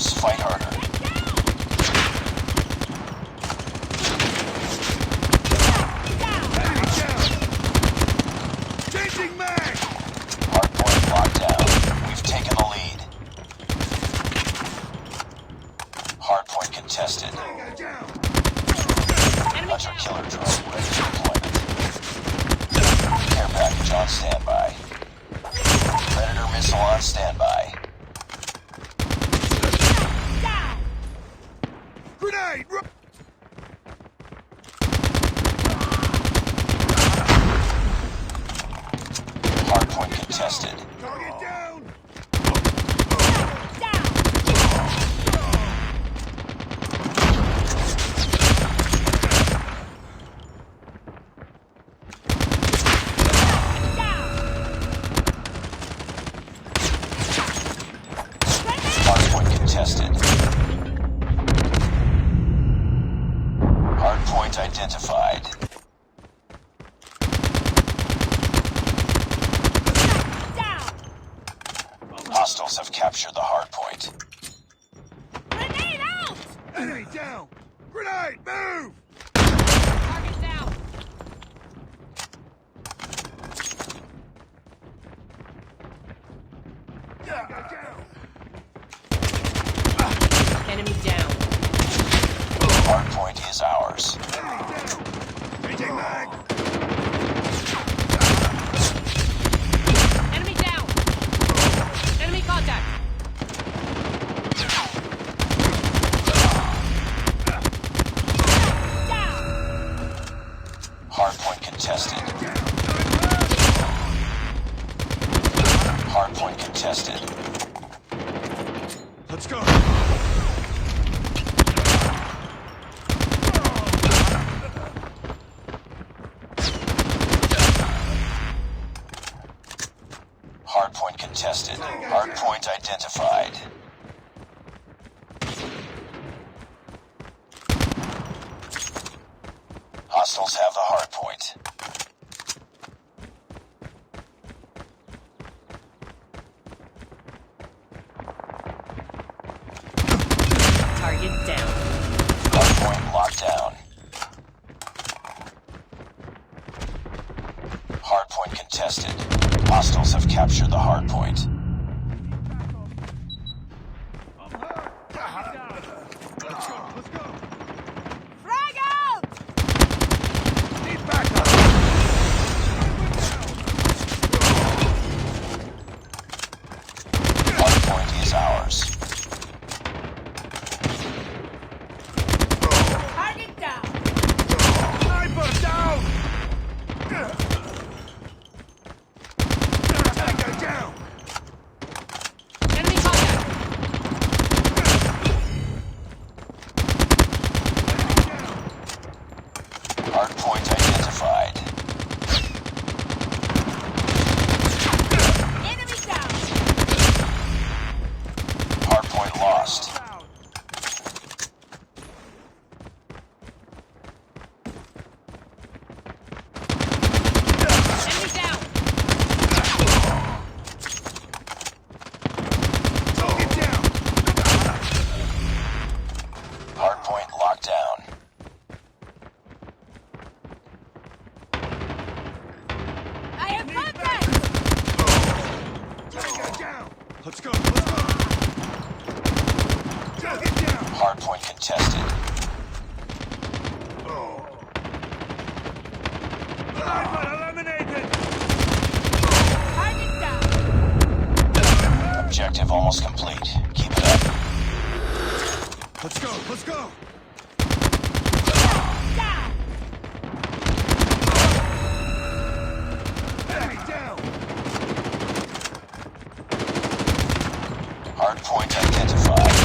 close. Fight harder. Changing mag! Hardpoint locked down. We've taken the lead. Hardpoint contested. Hunter killer drone ready for deployment. Care package on standby. Predator missile on standby. Grenade! Hardpoint contested. Target down! Hardpoint contested. Hardpoint identified. Hostiles have captured the hardpoint. Grenade out! Enemy down! Grenade, move! Target down. Down! Enemy down. Hardpoint is ours. Enemy down! Changing mag! Enemy down. Enemy contact. Hardpoint contested. Hardpoint contested. Let's go! Hardpoint contested. Hardpoint identified. Hostiles have the hardpoint. Target down. Hardpoint locked down. Hardpoint contested. Hostiles have captured the hardpoint. Let's go! Let's go! Frag out! Need backup! Hardpoint is ours. Target down. Sniper down! Tango down! Enemy contact. Hardpoint identified. Enemy down. Hardpoint lost. Enemy down. Target down! Hardpoint locked down. I have contact. Tango down! Let's go! Let's go! Target down! Hardpoint contested. Sniper eliminated! Target down. Objective almost complete. Keep it up. Let's go! Let's go! Down. Enemy down! Hardpoint identified.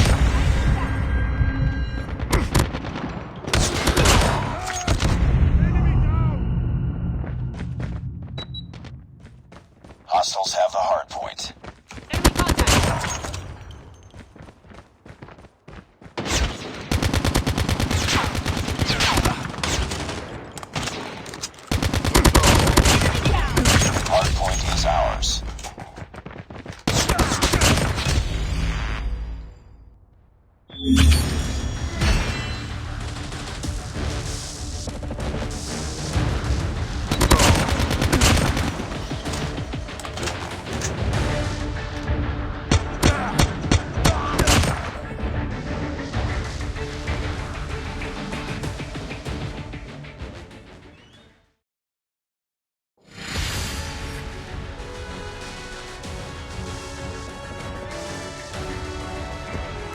Enemy down! Hostiles have the hardpoint. Enemy contact.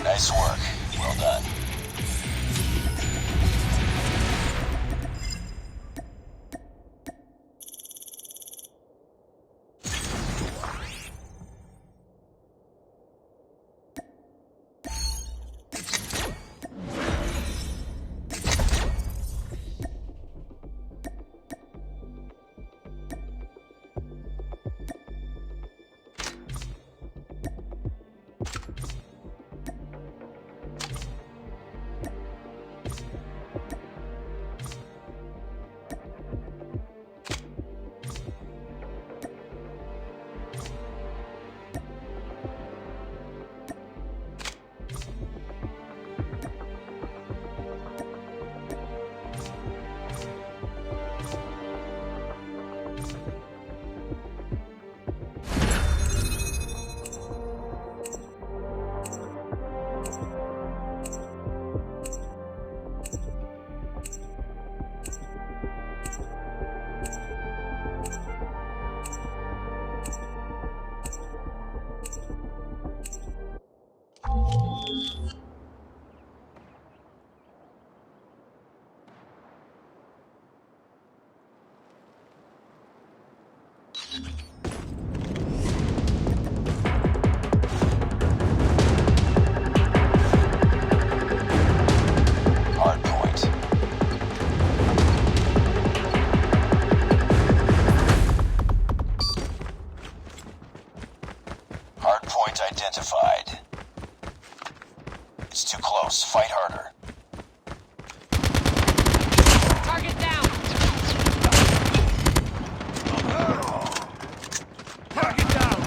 Nice work. Well done. Hardpoint. Hardpoint identified. It's too close. Fight harder. Target down. Target down!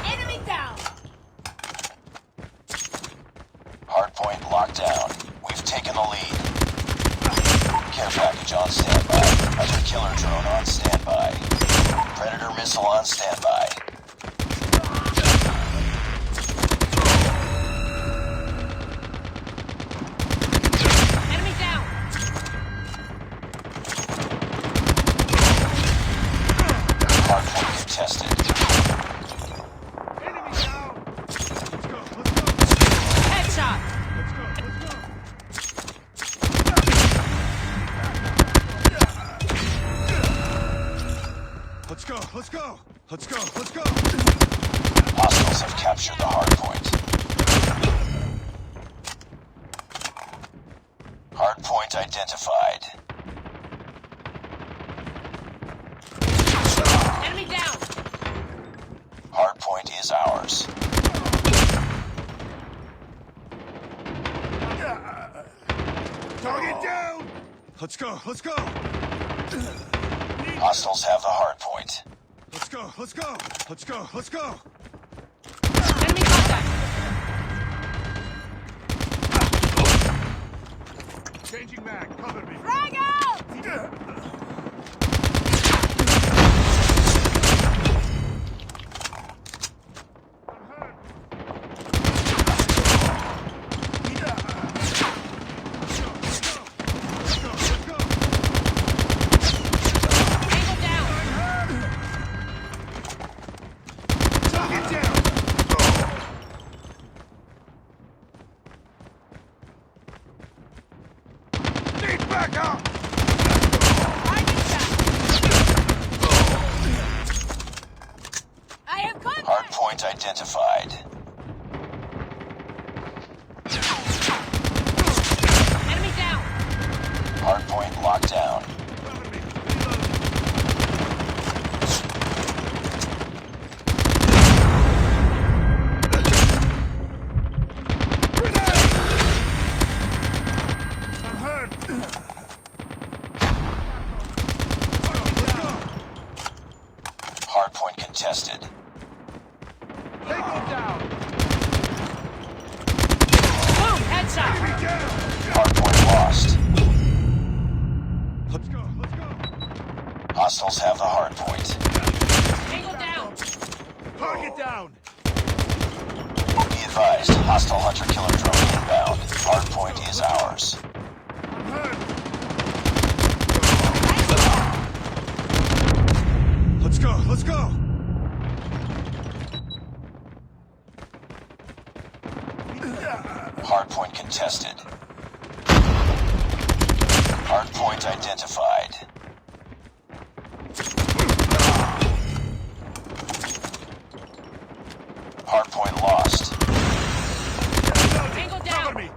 Enemy down. Hardpoint locked down. We've taken the lead. Care package on standby. Other killer drone on standby. Predator missile on standby. Enemy down. Hardpoint contested. Enemy down! Let's go! Headshot. Let's go! Let's go! Let's go! Let's go! Hostiles have captured the hardpoint. Hardpoint identified. Enemy down. Hardpoint is ours. Target down! Let's go! Let's go! Hostiles have the hardpoint. Let's go! Let's go! Let's go! Let's go! Enemy contact. Changing mag, cover me! Frag out. Angle down. Target down! Need backup! Target down. I have contact. Hardpoint identified. Enemy down. Hardpoint locked down. Cover me! I'm hurt! Hardpoint contested. Tango down! Hostiles have the hard point. Tango down. Target down. Be advised, hostile hunter-killer drone inbound. Hard point is ours. I'm hurt. Let's go. Let's go. Hard point contested. Hard point identified. Hard point lost. Tango Cover down. me.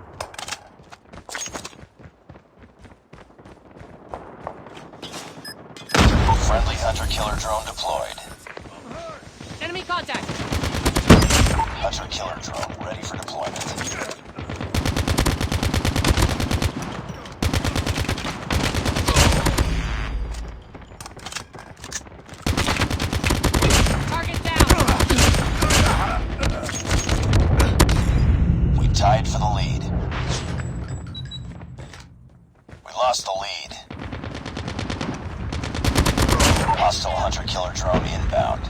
Friendly hunter-killer drone deployed. Enemy contact. Hunter-killer drone ready for deployment. Target down. We tied for the lead. We lost the lead. Hostile hunter-killer drone inbound.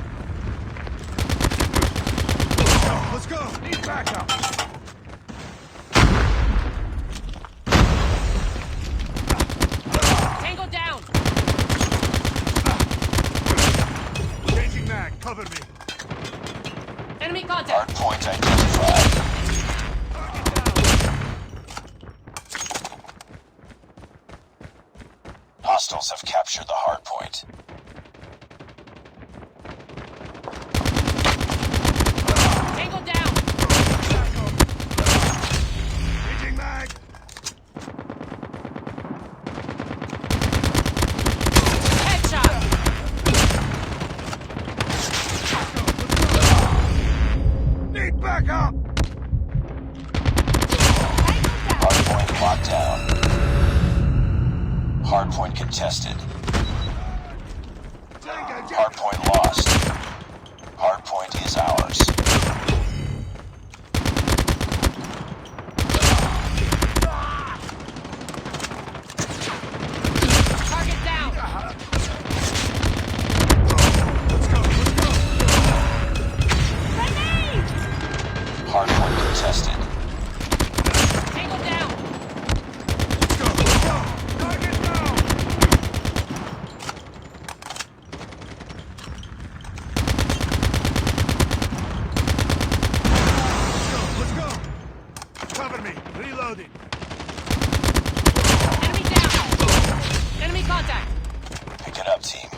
Let's go. Need backup. Tango down. Changing mag. Cover me. Enemy contact. Hard point identified. Hostiles have captured the hard point. Tango down. Changing mag. Headshot. Need backup. Hard point locked down. Hard point contested. Tango Hard point lost. Hard point is ours. Target down. Let's go. Let's go. Grenade. Hard point contested. Tango down. Let's go. Let's go. Target down. Let's go. Cover me. Reloading. Enemy down. Enemy contact. Pick it up, team.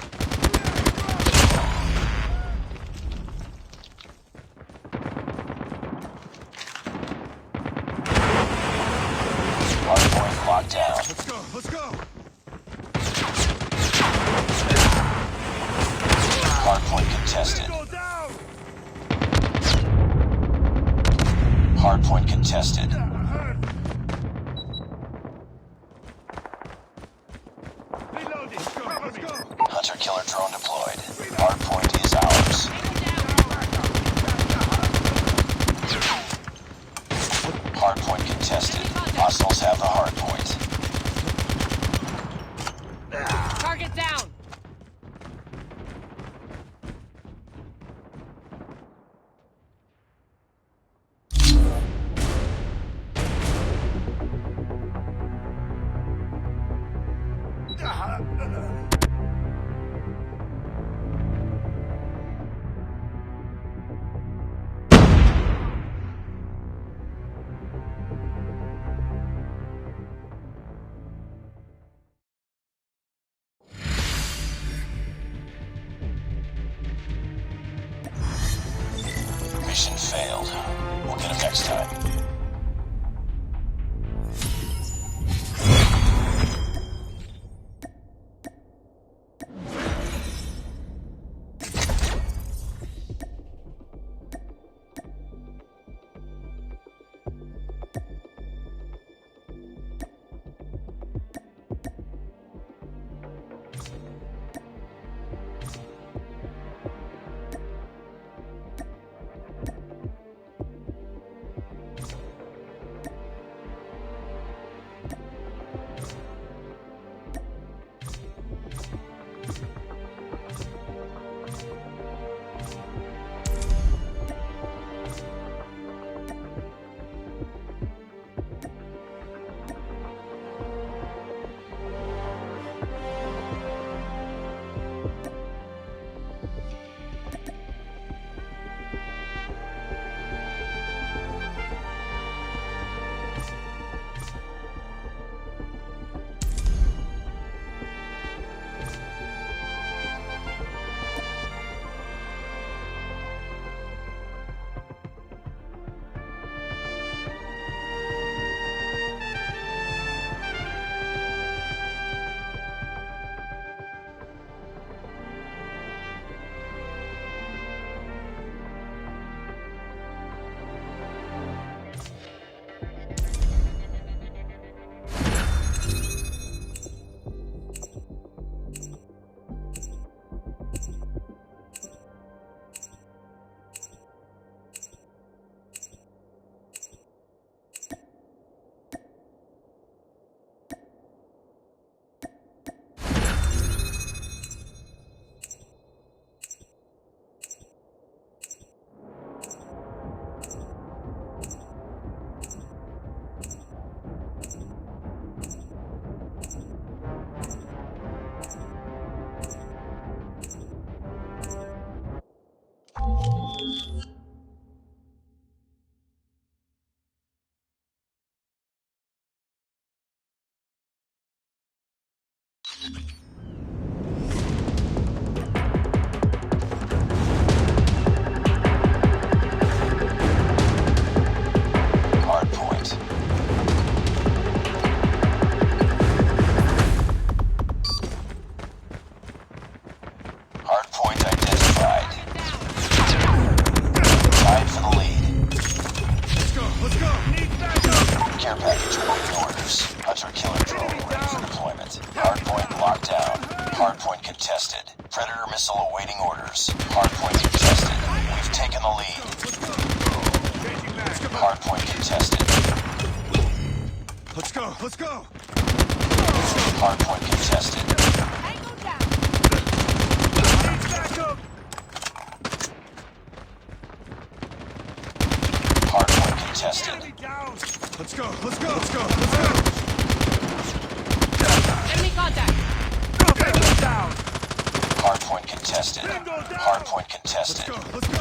Hard point locked down. Let's go. Let's go. Hard point contested. Go down. Hard point contested. Hurt. Reloading. Let's go. Let's go. Hunter-killer drone deployed. Hard point is ours. Hard point contested. Hostiles have the hard point. Target down. Mission failed. We'll get him next time. Care package awaiting orders. Hunter-killer drone ready for deployment. Hardpoint locked down. Hardpoint contested. Predator missile awaiting orders. Hardpoint contested. We've taken the lead. Hardpoint contested. Let's go. Let's go. Hardpoint contested. Tango down. Needs backup. Hardpoint contested. Enemy down. Let's go. Let's go. Let's go. Let's go. Enemy contact. Tango down. Hardpoint contested. Hardpoint contested. Let's go. Let's go.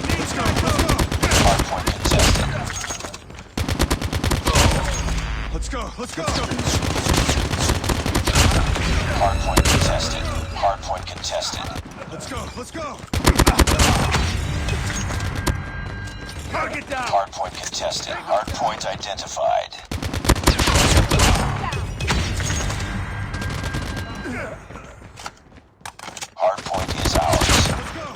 Let's go. Let's go. Hardpoint contested. Let's go. Let's go. Hardpoint contested. Hardpoint contested. Let's go. Let's go. Target down. Hardpoint contested. Hardpoint identified. Hardpoint is ours. Let's go.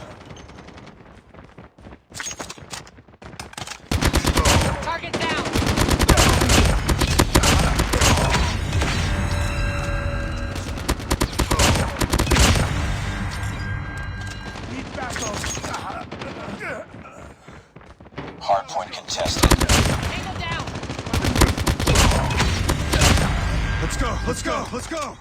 Target down. Need backup. Hardpoint contested. Tango down. Let's go. Let's go. Let's go.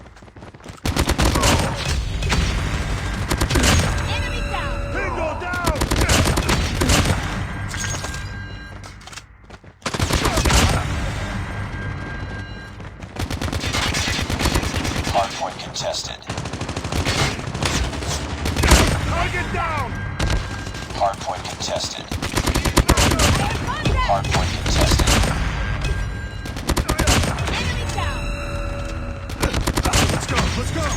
Enemy down. Bingo down. Hardpoint contested. Target down. Hardpoint contested. Hardpoint contested. Enemy down. Let's go. Let's go.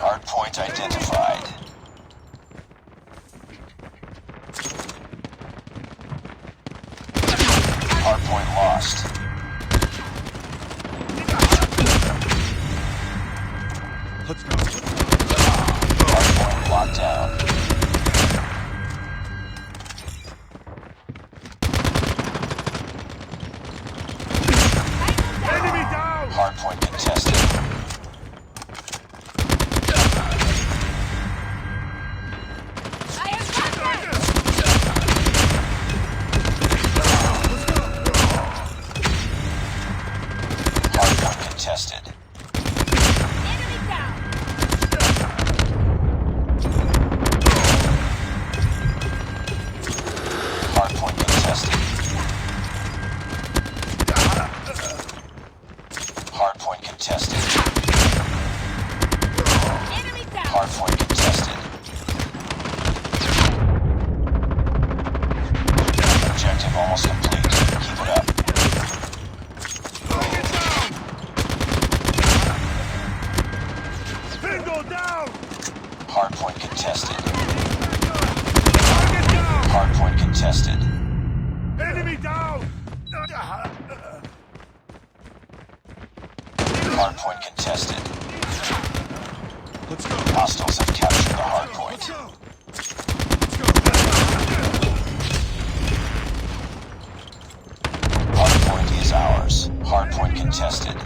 Hardpoint identified. Hardpoint lost. Let's go. Hardpoint locked down. Enemy down. Hardpoint contested. I have contact. Hardpoint contested. Enemy down. Hardpoint contested. Hardpoint contested. Enemy down. Hardpoint contested. Objective almost complete. Keep it up. Target down. Bingo down. Hardpoint contested. Target down. Hardpoint contested. Enemy down. Hardpoint contested. Let's go. Hostiles have captured the Let's hardpoint. go. Let's go. Hardpoint is ours. Hardpoint contested.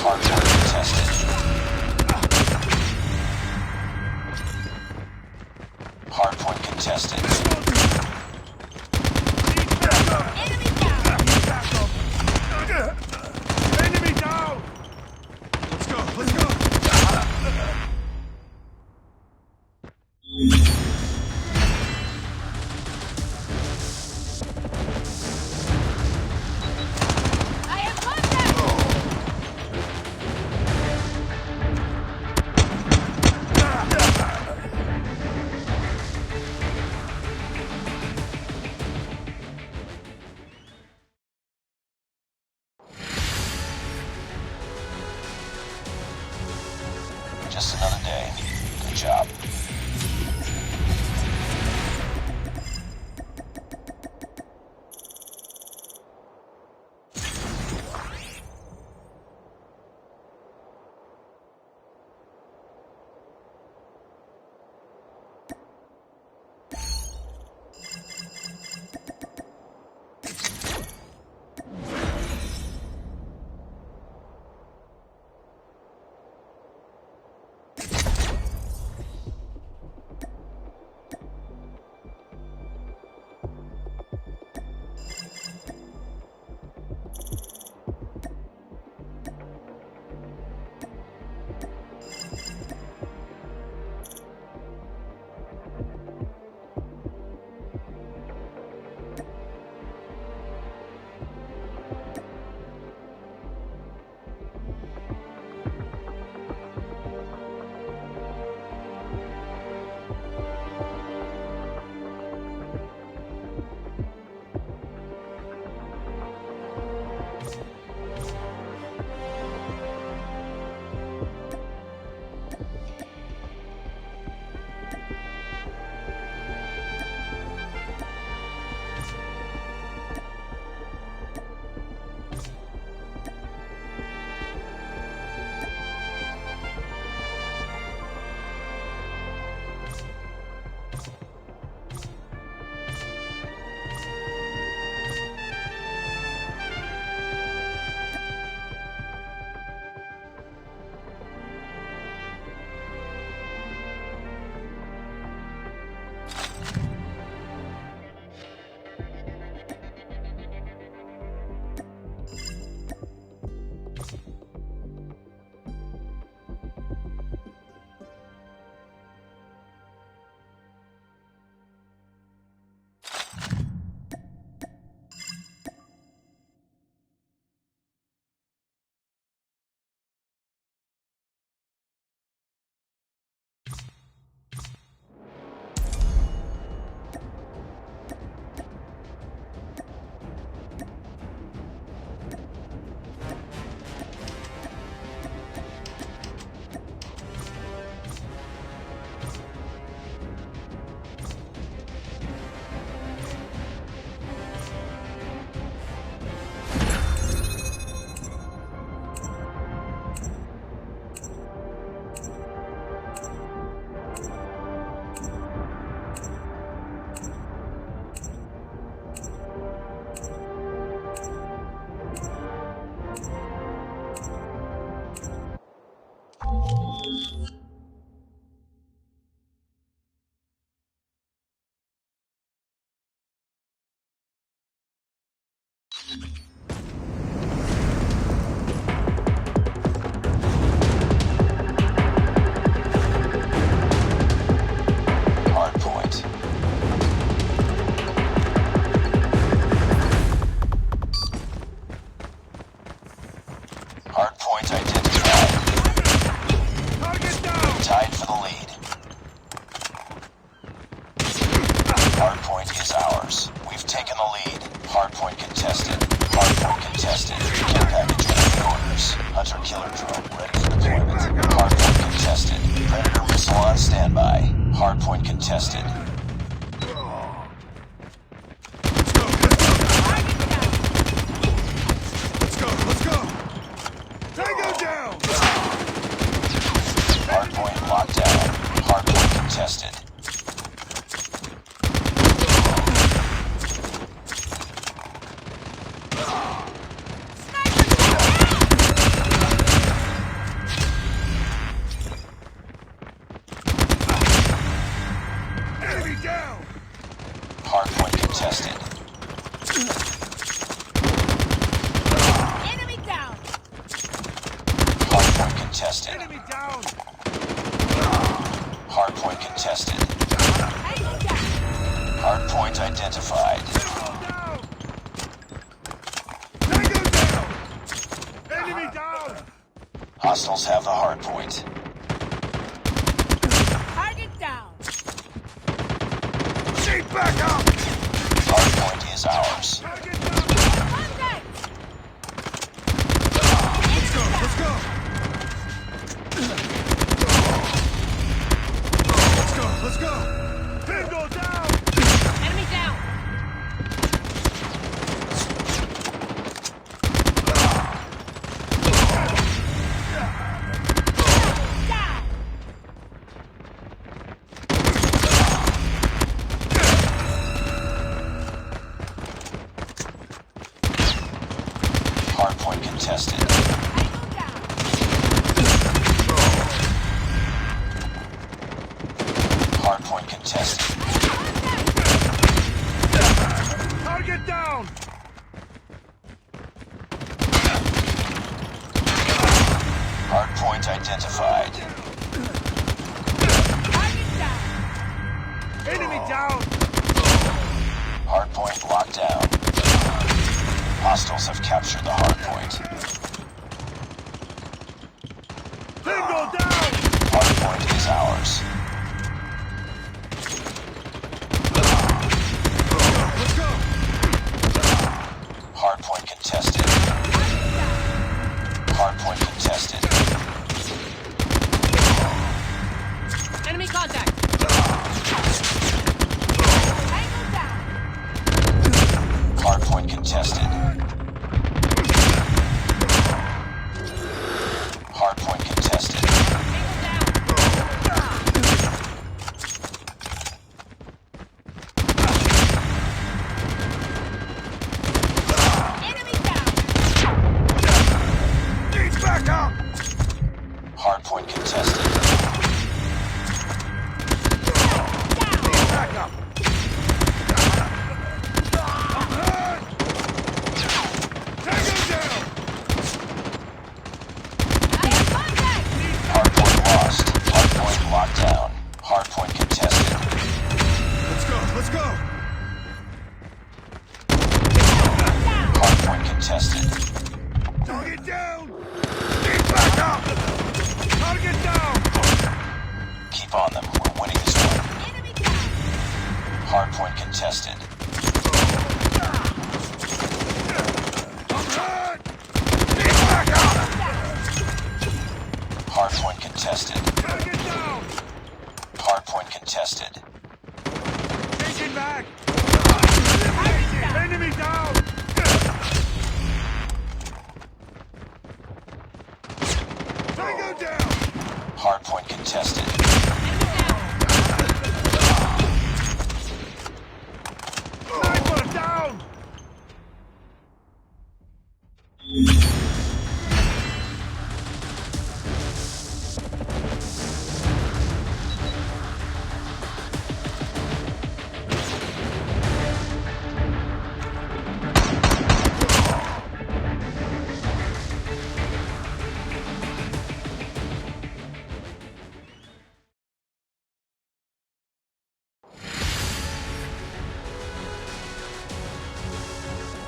Hardpoint contested. Hardpoint contested. Enemy down. Backup. Enemy down. Let's go. Let's go. I have contact. Just another day. Good job. Hardpoint is ours. We've taken the lead. Hardpoint contested. Hardpoint contested. Care package ready orders. Hunter-killer drone ready for deployment. Hardpoint contested. Predator missile on standby. Hardpoint contested. Let's go! Tango down! Hardpoint locked down. Hardpoint contested. Enemy down! Hardpoint contested. Enemy down! Hardpoint contested. Enemy down! Hardpoint contested. Tango down! Hardpoint identified. Tango down! Enemy down! Hostiles have the hardpoint. Target down! Sheep back up! Hardpoint is ours. Target down! Contact! Let's go! Let's go! Let's go! Tango down! Enemy down! Down! Hardpoint contested. Tango down! Hardpoint contested. Target down! Hardpoint identified. Target down! Enemy down! Hardpoint locked down. Hostiles have captured the hardpoint. Tango down! Hardpoint is ours. Let's go! Hardpoint contested. Hardpoint contested. Enemy contact! Tango down! Hardpoint contested. Hardpoint contested. Enemy down! Needs back up! Hardpoint contested. Down! Back up! I'm hurt! Tango down! I have contact! Hardpoint lost. Hardpoint locked down. Hardpoint contested. Let's go! Let's go! Down! Hardpoint contested. Target down! Needs back up! Target down! Keep on them. We're winning this one. Enemy down! Hardpoint contested. I'm hurt! Needs back up! Hardpoint contested. Target down! Hardpoint contested. Taking back! down. Enemy down! Tango down! Hardpoint contested. Sniper down!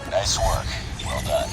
Nice work. Well done.